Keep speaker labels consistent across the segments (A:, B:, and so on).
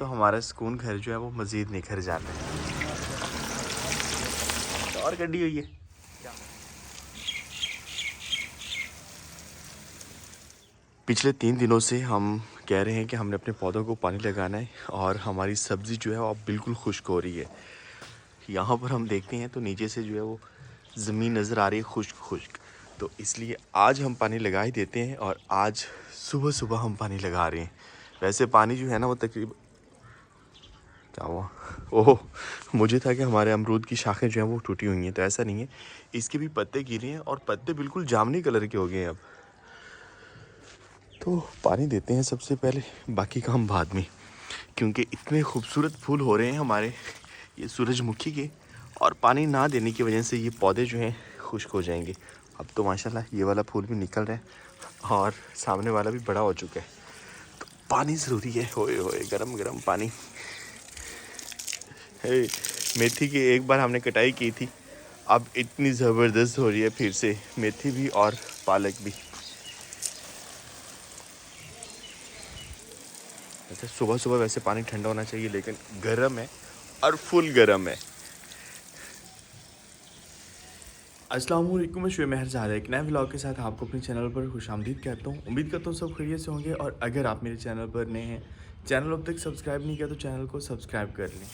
A: तो हमारा सुकून घर जो है वो मज़ीद निखर जाता है। और गड्डी हुई है। पिछले 3 दिनों से हम कह रहे हैं कि हमने अपने पौधों को पानी लगाना है और हमारी सब्ज़ी जो है वो अब बिल्कुल खुश्क हो रही है। यहाँ पर हम देखते हैं तो नीचे से जो है वो ज़मीन नज़र आ रही है खुश्क खुश्क। तो इसलिए आज हम पानी लगा ही देते हैं और आज सुबह सुबह हम पानी लगा रहे हैं। वैसे पानी जो है ना वो तकरीबन क्या हुआ, ओह मुझे था कि हमारे अमरूद की शाखें जो हैं वो टूटी हुई हैं, तो ऐसा नहीं है। इसके भी पत्ते गिरे हैं और पत्ते बिल्कुल जामुनी कलर के हो गए हैं अब। तो पानी देते हैं सबसे पहले, बाकी काम बाद में, क्योंकि इतने खूबसूरत फूल हो रहे हैं हमारे ये सूरजमुखी के, और पानी ना देने की वजह से ये पौधे जो हैं खुश्क हो जाएंगे। अब तो माशाल्लाह ये वाला फूल भी निकल रहा है और सामने वाला भी बड़ा हो चुका है। तो पानी ज़रूरी है, होए होए गरम गरम पानी। हे, मेथी की एक बार हमने कटाई की थी, अब इतनी ज़बरदस्त हो रही है फिर से मेथी भी और पालक भी। वैसे सुबह सुबह वैसे पानी ठंडा होना चाहिए, लेकिन गर्म है और फुल गर्म है। अस्सलाम वालेकुम, मैं शुएब महरज़ाद एक नए व्लॉग के साथ आपको अपने चैनल पर खुशामदीद कहता हूँ। उम्मीद करता हूँ सब खैरियत से होंगे, और अगर आप मेरे चैनल पर नए हैं, चैनल अब तक सब्सक्राइब नहीं किया तो चैनल को सब्सक्राइब कर लें।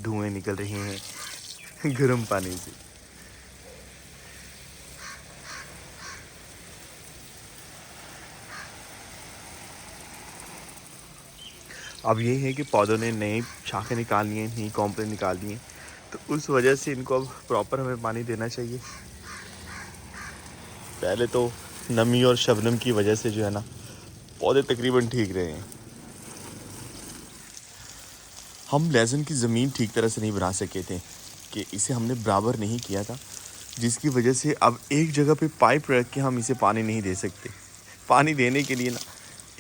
A: धुएँ निकल रहे हैं गर्म पानी से। अब ये है कि पौधों ने नई शाखें निकालनी हैं, नई कॉम्पलें निकालनी हैं, तो उस वजह से इनको अब प्रॉपर हमें पानी देना चाहिए। पहले तो नमी और शबनम की वजह से जो है ना पौधे तकरीबन ठीक रहे हैं। हम लहसुन की ज़मीन ठीक तरह से नहीं बना सके थे, कि इसे हमने बराबर नहीं किया था, जिसकी वजह से अब एक जगह पे पाइप रख के हम इसे पानी नहीं दे सकते। पानी देने के लिए ना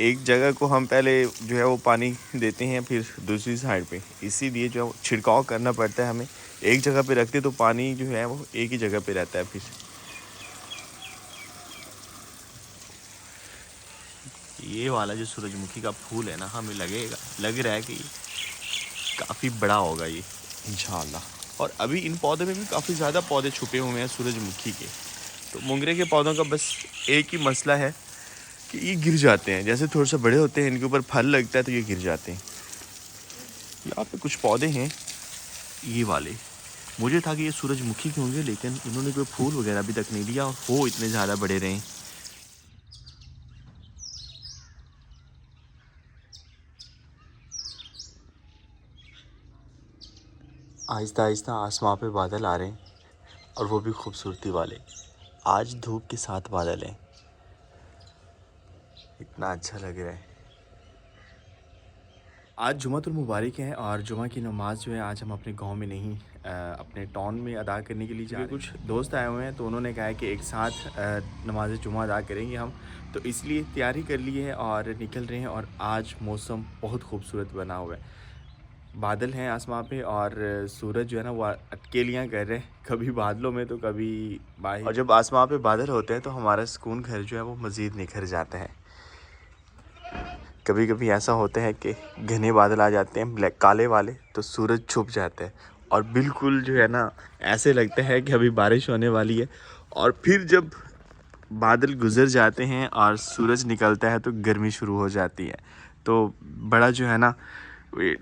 A: एक जगह को हम पहले जो है वो पानी देते हैं, फिर दूसरी साइड पे, इसीलिए जो है वो छिड़काव करना पड़ता है हमें। एक जगह पे रखते तो पानी जो है वो एक ही जगह पे रहता है। फिर ये वाला जो सूरजमुखी का फूल है ना, हमें लग रहा है कि काफ़ी बड़ा होगा ये इंशाल्लाह। और अभी इन पौधों में भी काफ़ी ज़्यादा पौधे छुपे हुए हैं सूरजमुखी के। तो मोंगरे के पौधों का बस एक ही मसला है कि ये गिर जाते हैं, जैसे थोड़ा सा बड़े होते हैं इनके ऊपर फल लगता है तो ये गिर जाते हैं। यहाँ पे कुछ पौधे हैं ये वाले, मुझे था कि ये सूरजमुखी के होंगे, लेकिन इन्होंने कोई फूल वगैरह अभी तक नहीं दिया और वो इतने ज़्यादा बड़े रहे। आहिस्ता आहिस्ता आसमां पे बादल आ रहे हैं, और वो भी खूबसूरती वाले। आज धूप के साथ बादल हैं, इतना अच्छा लग रहा है। आज जुमातुल मुबारक है, और जुमा की नमाज़ जो है आज हम अपने गांव में नहीं अपने टाउन में अदा करने के लिए जा रहे हैं। कुछ दोस्त आए हुए हैं तो उन्होंने कहा है कि एक साथ नमाज जुमा अदा करेंगे हम, तो इसलिए तैयारी कर ली है और निकल रहे हैं। और आज मौसम बहुत खूबसूरत बना हुआ है, बादल हैं आसमां पे और सूरज जो है ना वो अटकेलियाँ कर रहे हैं, कभी बादलों में तो कभी बाहर। और जब आसमां पे बादल होते हैं तो हमारा सुकून घर जो है वो मज़ीद निखर जाता है। कभी कभी ऐसा होता है कि घने बादल आ जाते हैं ब्लैक काले वाले, तो सूरज छुप जाता है और बिल्कुल जो है ना ऐसे लगता है कि अभी बारिश होने वाली है। और फिर जब बादल गुजर जाते हैं और सूरज निकलता है तो गर्मी शुरू हो जाती है। तो बड़ा जो है ना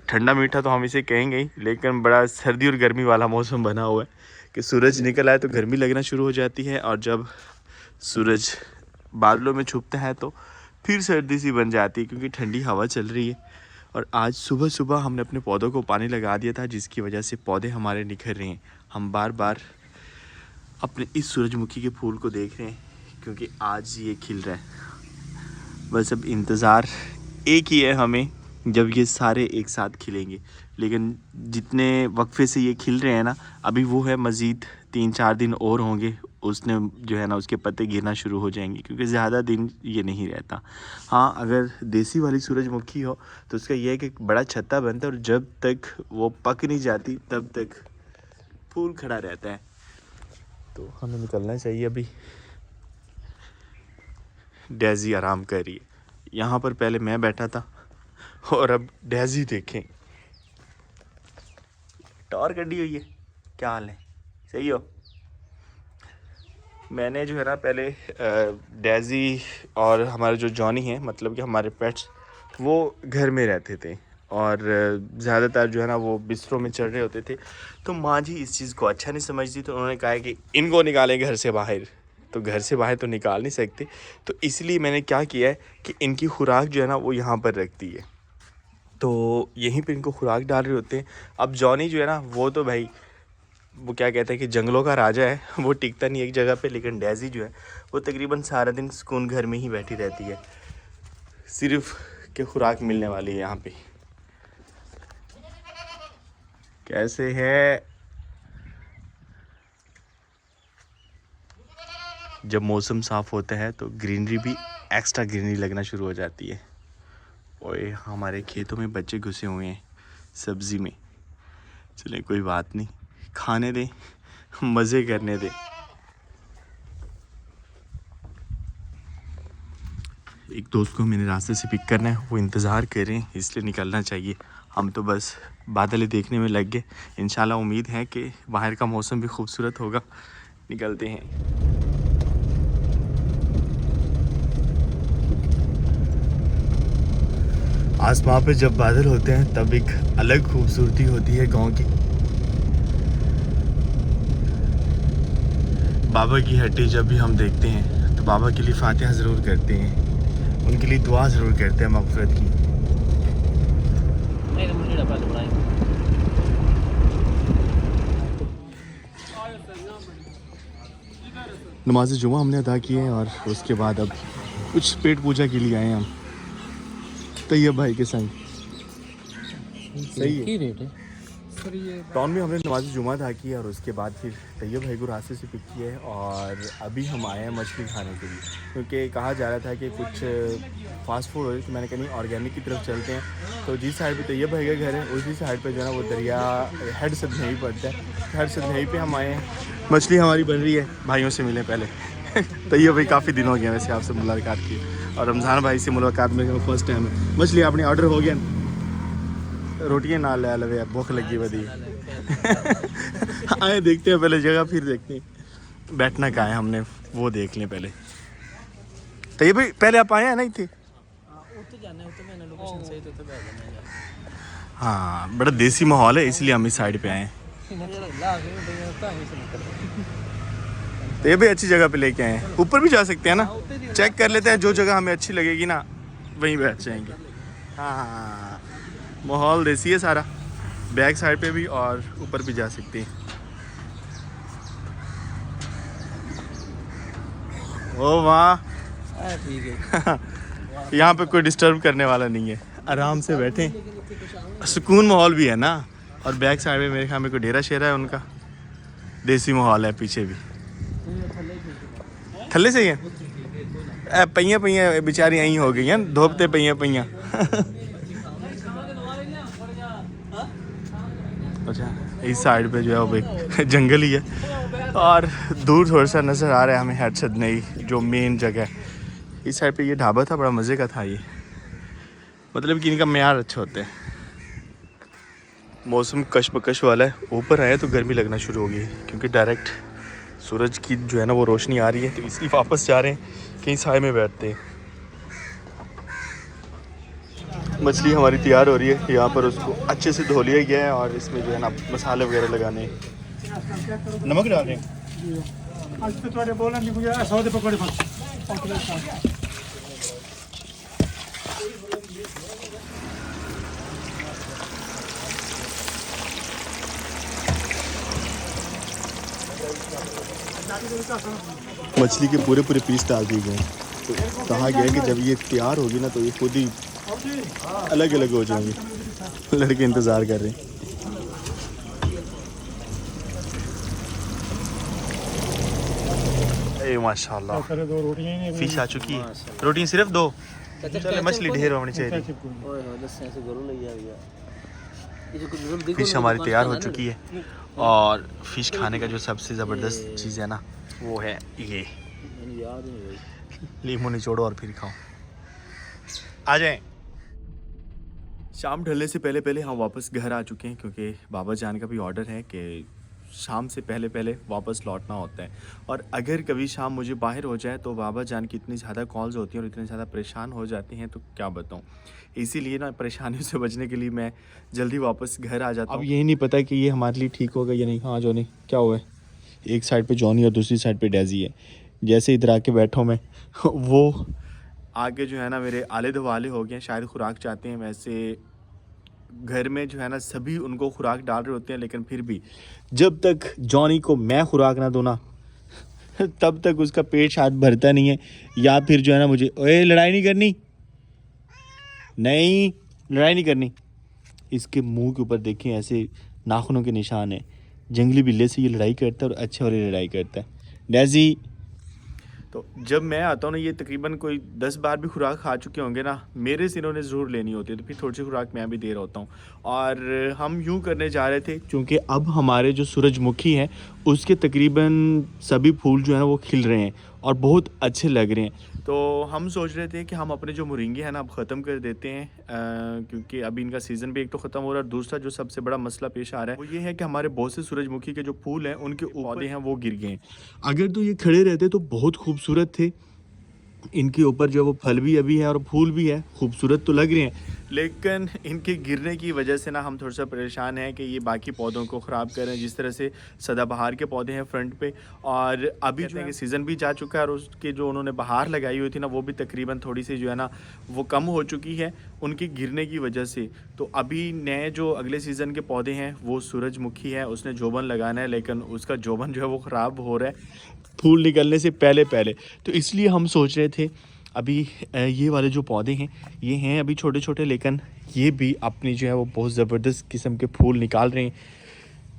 A: ठंडा मीठा तो हम इसे कहेंगे ही, लेकिन बड़ा सर्दी और गर्मी वाला मौसम बना हुआ है कि सूरज निकल आए तो गर्मी लगना शुरू हो जाती है, और जब सूरज बादलों में छुपता है तो फिर सर्दी सी बन जाती है, क्योंकि ठंडी हवा चल रही है। और आज सुबह सुबह हमने अपने पौधों को पानी लगा दिया था, जिसकी वजह से पौधे हमारे निखर रहे हैं। हम बार बार अपने इस सूरजमुखी के फूल को देख रहे हैं, क्योंकि आज ये खिल रहा है। बस अब इंतज़ार एक ही है हमें, जब ये सारे एक साथ खिलेंगे। लेकिन जितने वक्फे से ये खिल रहे हैं ना, अभी वो है मज़ीद 3-4 दिन और होंगे, उसने जो है ना उसके पत्ते गिरना शुरू हो जाएंगे, क्योंकि ज़्यादा दिन ये नहीं रहता। हाँ, अगर देसी वाली सूरजमुखी हो तो उसका यह है कि बड़ा छत्ता बनता है, और जब तक वो पक नहीं जाती तब तक फूल खड़ा रहता है। तो हमें निकलना चाहिए अभी। डेज़ी आराम कर रही है। यहाँ पर पहले मैं बैठा था, और अब डेजी देखें, टॉर गड्डी हुई है। क्या हाल है, सही हो? मैंने जो है ना पहले डेजी और हमारे जो जॉनी है, मतलब कि हमारे पेट्स, वो घर में रहते थे और ज़्यादातर जो है ना वो बिस्तरों में चढ़ रहे होते थे। तो माँ जी इस चीज़ को अच्छा नहीं समझती, तो उन्होंने कहा है कि इनको निकालें घर से बाहर। तो घर से बाहर तो निकाल नहीं सकते, तो इसलिए मैंने क्या किया है कि इनकी खुराक जो है ना वो यहाँ पर रखती है, तो यहीं पर इनको खुराक डाल रहे होते हैं। अब जॉनी जो है ना वो तो भाई वो क्या कहते हैं कि जंगलों का राजा है, वो टिकता नहीं एक जगह पे। लेकिन डेजी जो है वो तकरीबन सारा दिन सुकून घर में ही बैठी रहती है, सिर्फ के खुराक मिलने वाली है यहाँ पे। कैसे है? जब मौसम साफ़ होता है तो ग्रीनरी भी एक्स्ट्रा ग्रीनरी लगना शुरू हो जाती है। ओए हमारे खेतों में बच्चे घुसे हुए हैं सब्ज़ी में। चलें कोई बात नहीं, खाने दें, मज़े करने दें। एक दोस्त को मैंने रास्ते से पिक करना है, वो इंतज़ार कर रहे हैं, इसलिए निकलना चाहिए। हम तो बस बादल देखने में लग गए। इंशाल्लाह उम्मीद है कि बाहर का मौसम भी खूबसूरत होगा। निकलते हैं। आसमान पे जब बादल होते हैं तब एक अलग खूबसूरती होती है गांव की। बाबा की हट्टी जब भी हम देखते हैं तो बाबा के लिए फातिहा ज़रूर करते हैं, उनके लिए दुआ ज़रूर करते हैं मग़फ़िरत की। नमाज जुमा हमने अदा की है और उसके बाद अब कुछ पेट पूजा के लिए आए हैं हम तैयब भाई के संग। सही है। टाउन में हमने नमाज जुमा अदा की और उसके बाद फिर तैयब भाई को रास्ते से पिक किया है और अभी हम आए हैं मछली खाने के लिए, क्योंकि कहा जा रहा था कि कुछ फास्ट फूड हो, तो मैंने कहा नहीं ऑर्गेनिक की तरफ चलते हैं। तो जिस साइड पे तैयब भाई का घर है उसी साइड पे जो है ना वो दरिया हेड सदनई पड़ता है, हेड सदनई पे हम आए हैं। मछली हमारी बन रही है, भाइयों से मिले पहले। तैयब भाई काफ़ी दिन हो गया वैसे आपसे मुलाकात की, और रमज़ान भाई से मुलाकात में फर्स्ट टाइम है। मछली आपने ऑर्डर हो गया? रोटियां ना ले लवे, भूख लगी बदी। आए देखते हैं पहले जगह, फिर देखते हैं बैठना कहाँ है, हमने वो देख लें पहले। तो ये भाई पहले आप आए हैं नहीं थे? हाँ बड़ा देसी माहौल है इसलिए हम इस साइड पे आए हैं। तो ये भी अच्छी जगह पे लेके आए हैं, ऊपर भी जा सकते हैं ना, चेक कर लेते हैं, जो जगह हमें अच्छी लगेगी ना वहीं बैठ जाएंगे। हाँ माहौल देसी है सारा, बैक साइड पे भी और ऊपर भी जा सकते हैं। ओ वाह ठीक है। यहाँ पे कोई डिस्टर्ब करने वाला नहीं है, आराम से बैठे, सुकून माहौल भी है ना। और बैक साइड में मेरे ख्याल में कोई डेरा शेरा है उनका, देसी माहौल है पीछे भी। थल्ले से ही है पहिया पहिया बेचारी यहीं हो गई हैं, धोपते पहिया पहिया। अच्छा इस साइड पे जो है वो एक जंगल ही है और दूर थोड़ा सा नज़र आ रहा है हमें हेड सदनई जो मेन जगह है। इस साइड पे ये ढाबा था, बड़ा मज़े का था ये, मतलब कि इनका मेयार अच्छा होता है। मौसम कशमकश वाला है, ऊपर आए तो गर्मी लगना शुरू हो गई क्योंकि डायरेक्ट सूरज की जो है ना वो रोशनी आ रही है, तो इसलिए वापस जा रहे हैं कहीं साए में बैठते हैं। मछली हमारी तैयार हो रही है, यहाँ पर उसको अच्छे से धो लिया गया है और इसमें जो है ना मसाले वगैरह लगाने, नमक डाल रहे हैं। मछली के पूरे पूरे पीस डाल दिए गए हैं, तो कहा गया है कि जब ये तैयार होगी ना तो ये खुद ही अलग अलग हो जाएंगे। लड़के इंतज़ार कर रहे हैं। माशाल्लाह फिश आ चुकी है, रोटियां सिर्फ 2, चले मछली ढेर होनी चाहिए। फिश हमारी तैयार हो चुकी है और फिश खाने का जो सबसे ज़बरदस्त चीज़ है ना वो है ये, लीमू निचोड़ो और फिर खाओ। आ जाएं। शाम ढलने से पहले पहले हम वापस घर आ चुके हैं, क्योंकि बाबा जान का भी ऑर्डर है कि शाम से पहले पहले वापस लौटना होता है। और अगर कभी शाम मुझे बाहर हो जाए तो बाबा जान की इतनी ज़्यादा कॉल्स होती हैं और इतने ज़्यादा परेशान हो जाती हैं, तो क्या बताऊँ। इसीलिए ना परेशानियों से बचने के लिए मैं जल्दी वापस घर आ जाता हूँ। अब यही नहीं पता कि ये हमारे लिए ठीक होगा या नहीं। हाँ जॉनी, क्या हुआ है? एक साइड पे जॉनी और दूसरी साइड पे डेजी है। जैसे इधर आके बैठा हूँ मैं वो आगे जो है ना मेरे आले दुआले हो गए, शायद खुराक चाहते हैं। वैसे घर में जो है ना सभी उनको खुराक डाल रहे होते हैं, लेकिन फिर भी जब तक जॉनी को मैं खुराक ना दूँ ना तब तक उसका पेट शायद भरता नहीं है। या फिर जो है ना मुझे, ओए लड़ाई नहीं करनी, नहीं लड़ाई नहीं करनी। इसके मुंह के ऊपर देखें ऐसे नाखूनों के निशान है। जंगली बिल्ले से ये लड़ाई करता है और अच्छे वाली लड़ाई करता है। डेजी, तो जब मैं आता हूँ ना, ये तकरीबन कोई 10 बार भी खुराक खा चुके होंगे ना, मेरे से इन्होंने ज़रूर लेनी होती है, तो फिर थोड़ी सी खुराक मैं भी दे रहा होता हूँ। और हम यूँ करने जा रहे थे, क्योंकि अब हमारे जो सूरजमुखी है उसके तकरीबन सभी फूल जो है ना वो खिल रहे हैं और बहुत अच्छे लग रहे हैं। तो हम सोच रहे थे कि हम अपने जो मोरिंगे हैं ना अब ख़त्म कर देते हैं, क्योंकि अभी इनका सीज़न भी एक तो ख़त्म हो रहा है, और दूसरा जो सबसे बड़ा मसला पेश आ रहा है वो ये है कि हमारे बहुत से सूरजमुखी के जो फूल हैं उनके पौधे हैं वो गिर गए हैं। अगर तो ये खड़े रहते तो बहुत खूबसूरत थे। इनके ऊपर जो वो फल भी अभी है और फूल भी है, खूबसूरत तो लग रहे हैं, लेकिन इनके गिरने की वजह से ना हम थोड़ा सा परेशान हैं कि ये बाकी पौधों को ख़राब कर रहे हैं। जिस तरह से सदाबहार के पौधे हैं फ्रंट पे, और अभी जो है कि सीज़न भी जा चुका है और उसके जो उन्होंने बहार लगाई हुई थी ना वो भी तकरीबन थोड़ी सी जो है ना वो कम हो चुकी है उनके गिरने की वजह से। तो अभी नए जो अगले सीज़न के पौधे हैं वो सूरजमुखी है, उसने जोबन लगाना है, लेकिन उसका जोबन जो है वो ख़राब हो रहा है फूल निकलने से पहले पहले। तो इसलिए हम सोच रहे थे अभी ये वाले जो पौधे हैं ये हैं अभी छोटे छोटे, लेकिन ये भी अपनी जो है वो बहुत ज़बरदस्त किस्म के फूल निकाल रहे हैं।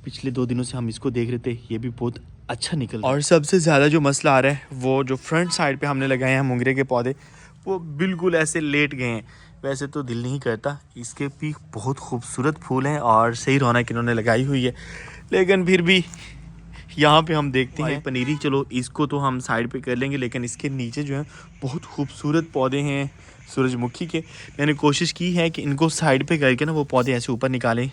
A: पिछले 2 दिनों से हम इसको देख रहे थे, ये भी बहुत अच्छा निकल रहा है। और सबसे ज़्यादा जो मसला आ रहा है वो जो फ्रंट साइड पे हमने लगाए हैं मोंगरे के पौधे, वो बिल्कुल ऐसे लेट गए हैं। वैसे तो दिल नहीं करता, इसके भी बहुत खूबसूरत फूल हैं और सही रौनक इन्होंने लगाई हुई है, लेकिन फिर भी यहाँ पे हम देखते हैं पनीरी। चलो इसको तो हम साइड पे कर लेंगे, लेकिन इसके नीचे जो है बहुत खूबसूरत पौधे हैं सूरजमुखी के। मैंने कोशिश की है कि इनको साइड पे करके ना वो पौधे ऐसे ऊपर निकालें,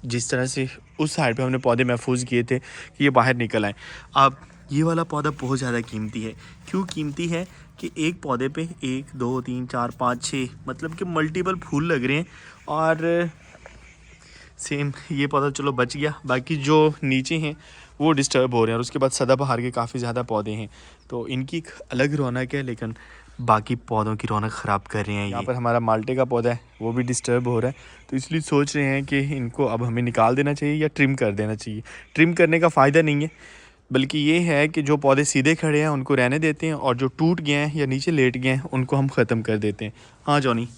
A: जिस तरह से उस साइड पे हमने पौधे महफूज किए थे कि ये बाहर निकल आए। अब ये वाला पौधा बहुत ज़्यादा कीमती है। क्यों कीमती है कि एक पौधे पे 1 2 3 4 5 6 मतलब कि मल्टीपल फूल लग रहे हैं। और सेम ये पौधा चलो बच गया, बाकी जो नीचे हैं वो डिस्टर्ब हो रहे हैं। और उसके बाद सदाबहार के काफ़ी ज़्यादा पौधे हैं, तो इनकी एक अलग रौनक है, लेकिन बाकी पौधों की रौनक ख़राब कर रहे हैं। यहाँ पर हमारा माल्टे का पौधा है वो भी डिस्टर्ब हो रहा है, तो इसलिए सोच रहे हैं कि इनको अब हमें निकाल देना चाहिए या ट्रिम कर देना चाहिए। ट्रिम करने का फ़ायदा नहीं है, बल्कि ये है कि जो पौधे सीधे खड़े हैं उनको रहने देते हैं, और जो टूट गए हैं या नीचे लेट गए हैं उनको हम ख़त्म कर देते हैं। हाँ जॉनी,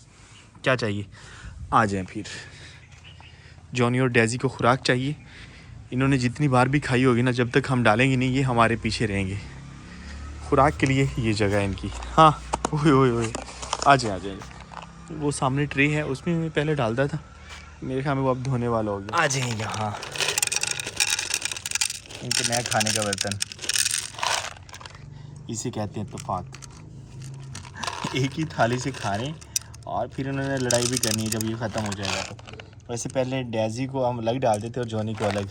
A: क्या चाहिए? आ जाएँ फिर। जॉनी और डेजी को खुराक चाहिए। इन्होंने जितनी बार भी खाई होगी ना, जब तक हम डालेंगे नहीं ये हमारे पीछे रहेंगे। खुराक के लिए ये जगह है इनकी। हाँ ओए ओए ओए, आ जाए। वो सामने ट्रे है उसमें मैं पहले डालता था, मेरे ख्याल में वो अब धोने वाला हो गया। आ जाए यहाँ, इनके नया खाने का बर्तन, इसे कहते हैं इत्तेफाक। एक ही थाली से खा रहे हैं और फिर उन्होंने लड़ाई भी करनी है जब ये ख़त्म हो जाएगा तो। वैसे पहले डेजी को हम अलग डाल देते और जॉनी को अलग।